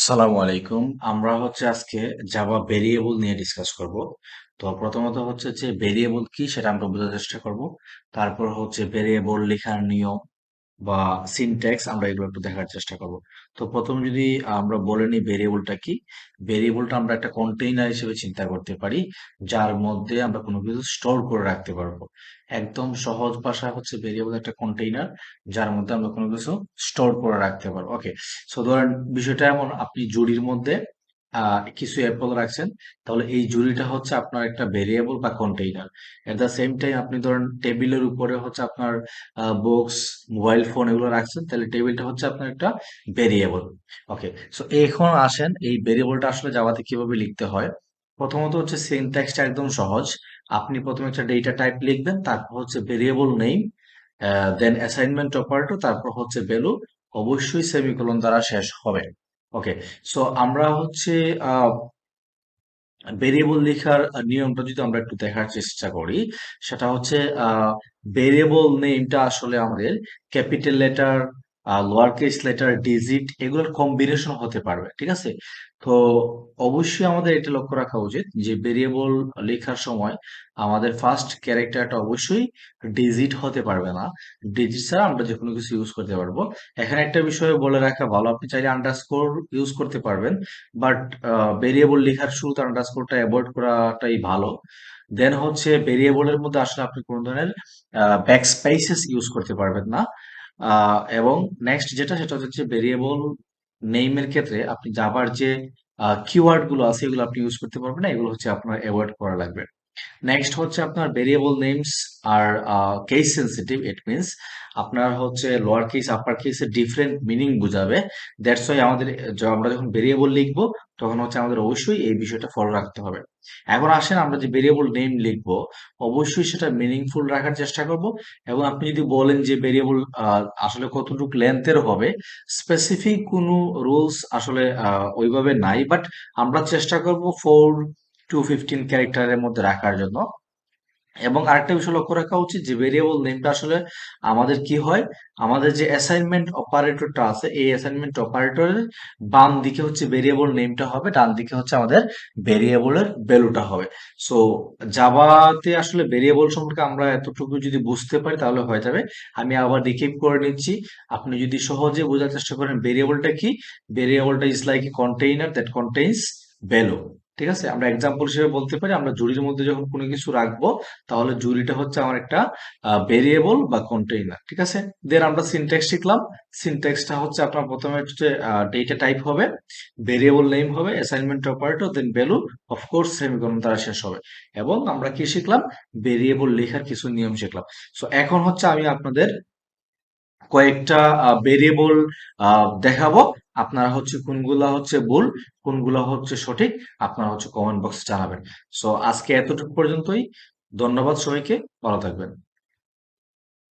আসসালামু আলাইকুম। আমরা আজকে জাভা ভেরিয়েবল নিয়ে ডিসকাস করব। তো প্রথমত যে ভেরিয়েবল কি সেটা আমরা বোঝার চেষ্টা করব। তারপর ভেরিয়েবল লেখার নিয়ম বা সিনট্যাক্স আমরা এগুলো একটু দেখার চেষ্টা করব। তো প্রথম যদি আমরা বলে নিই ভেরিয়েবলটা কি। ভেরিয়েবলটা আমরা একটা কন্টেইনার হিসেবে চিন্তা করতে পারি, যার মধ্যে আমরা কোনো কিছু স্টোর করে রাখতে পারবো। একদম সহজ ভাষা ভেরিয়েবল একটা কন্টেইনার, যার মধ্যে আমরা কোনো কিছু স্টোর করে রাখতে পারবো। ওকে, সো ধরেন বিষয়টা এমন, আপনি জুড়ির মধ্যে কিছু অ্যাপল রাখছেন, তাহলে এই জুড়িটা আপনার একটা ভেরিয়েবল বা container. At the same time আপনি ধরেন টেবিলের উপরে আপনার বুকস, মোবাইল ফোন এগুলো রাখছেন, তাহলে টেবিলটা আপনার একটা ভেরিয়েবল। ওকে, সো এখন আসেন এই ভেরিয়েবলটা আসলে জাভাতে কিভাবে লিখতে হয়। প্রথমত সিনট্যাক্সটা একদম সহজ। আপনি প্রথমে একটা ডেটা টাইপ লিখবেন, তারপর ভেরিয়েবল নেম, দেন অ্যাসাইনমেন্ট অপারেটর, তারপর ভ্যালু, অবশ্যই সেমিকোলন দ্বারা শেষ হবে। ওকে, সো আমরা ভেরিয়েবল লেখার নিয়মটা যদি আমরা একটু দেখার চেষ্টা করি, সেটা ভেরিয়েবল নেমটা আসলে আমাদের capital letter, lower case letter, digit এগুলোর কম্বিনেশন হতে পারবে, ঠিক আছে। তো অবশ্যই আমাদের এটা লক্ষ্য রাখা উচিত যে ভেরিয়েবল লেখার সময় আমাদের ফার্স্ট ক্যারেক্টারটা অবশ্যই ডিজিট হতে পারবে না। ডিজিট ছাড়া আমরা যে কোনো কিছু ইউজ করতে পারবো। এখানে একটা বিষয় বলে রাখা ভালো, আপনি চাইলে আন্ডারস্কোর ইউজ করতে পারবেন, বাট ভেরিয়েবল লেখার শুরুতে আন্ডারস্কোরটা অ্যাভয়েড করাটাই ভালো। দেন ভেরিয়েবলের মধ্যে আসলে আপনি কোনো ধরনের ব্যাকস্পেসেস ইউজ করতে পারবেন না। এবং নেক্সট যেটা সেটা ভেরিয়েবল নেইমের ক্ষেত্রে আপনি জাভার যে কিওয়ার্ড গুলো আছে এগুলো আপনি ইউজ করতে পারবেন না, এগুলো আপনার অ্যাভয়েড করা লাগবে। নেক্সট আপনার ভেরিয়েবল নেমস আর কেস সেন্সিটিভ। ইট মিনস আপনার লোয়ার কেস আপার কেসের ডিফারেন্ট মিনিং বোঝাবে। দ্যাটস ওয়াই আমাদের আমরা যখন ভেরিয়েবল লিখবো, তখন আমাদের অবশ্যই এই বিষয়টা ফলো রাখতে হবে। এখন আসেন আমরা যে ভেরিয়েবল নেম লিখবো, অবশ্যই সেটা মিনিংফুল রাখার চেষ্টা করব। এবং আপনি যদি বলেন যে ভেরিয়েবল আসলে কতটুকু লেন্থের হবে, স্পেসিফিক কোনো রুলস আসলে ওইভাবে নাই, বাট আমরা চেষ্টা করব 4 to 15 ক্যারেক্টারের মধ্যে রাখার জন্য। এবং আরেকটা বিষয় লক্ষ্য রাখা উচিত যে ভেরিয়েবল নেমটা আসলে আমাদের কি হয়, আমাদের যে অ্যাসাইনমেন্ট অপারেটরটা আছে, এই অ্যাসাইনমেন্ট অপারেটরের বাম দিকে ভেরিয়েবল নেমটা হবে, ডান দিকে আমাদের ভেরিয়েবলের ভ্যালুটা হবে। সো জাভাতে আসলে ভেরিয়েবল সম্পর্কে আমরা এতটুকু যদি বুঝতে পারি তাহলে হয়ে যাবে। আমি আবার রিকেপ করে নিচ্ছি, আপনি যদি সহজে বোঝার চেষ্টা করেন ভেরিয়েবলটা কি। ভেরিয়েবলটা is like a container that contains value. ঠিক আছে, আমরা এক্সাম্পল হিসেবে বলতে পারি, আমরা জুড়ির মধ্যে যখন কোনো কিছু রাখবো, তাহলে জুড়িটা আমার একটা ভেরিয়েবল বা কন্টেইনার। ঠিক আছে, দেন আমরা সিনট্যাক্স শিখলাম। সিনট্যাক্সটা আপনার প্রথমে ডেটা টাইপ হবে, ভেরিয়েবল নেম হবে, অ্যাসাইনমেন্ট অপারেটর, দেন ভ্যালু, অফকোর্স সেমিকোলন দ্বারা শেষ হবে। এবং আমরা কি শিখলাম, ভেরিয়েবল লেখার কিছু নিয়ম শিখলাম। সো এখন আমি আপনাদের কয়েকটা ভেরিয়েবল দেখাবো। আপনারা কোনগুলা ভুল, কোনগুলা সঠিক, আপনারা কমেন্ট বক্সে জানাবেন। সো আজকে এতটুকু পর্যন্তই। ধন্যবাদ সবাইকে, ভালো থাকবেন।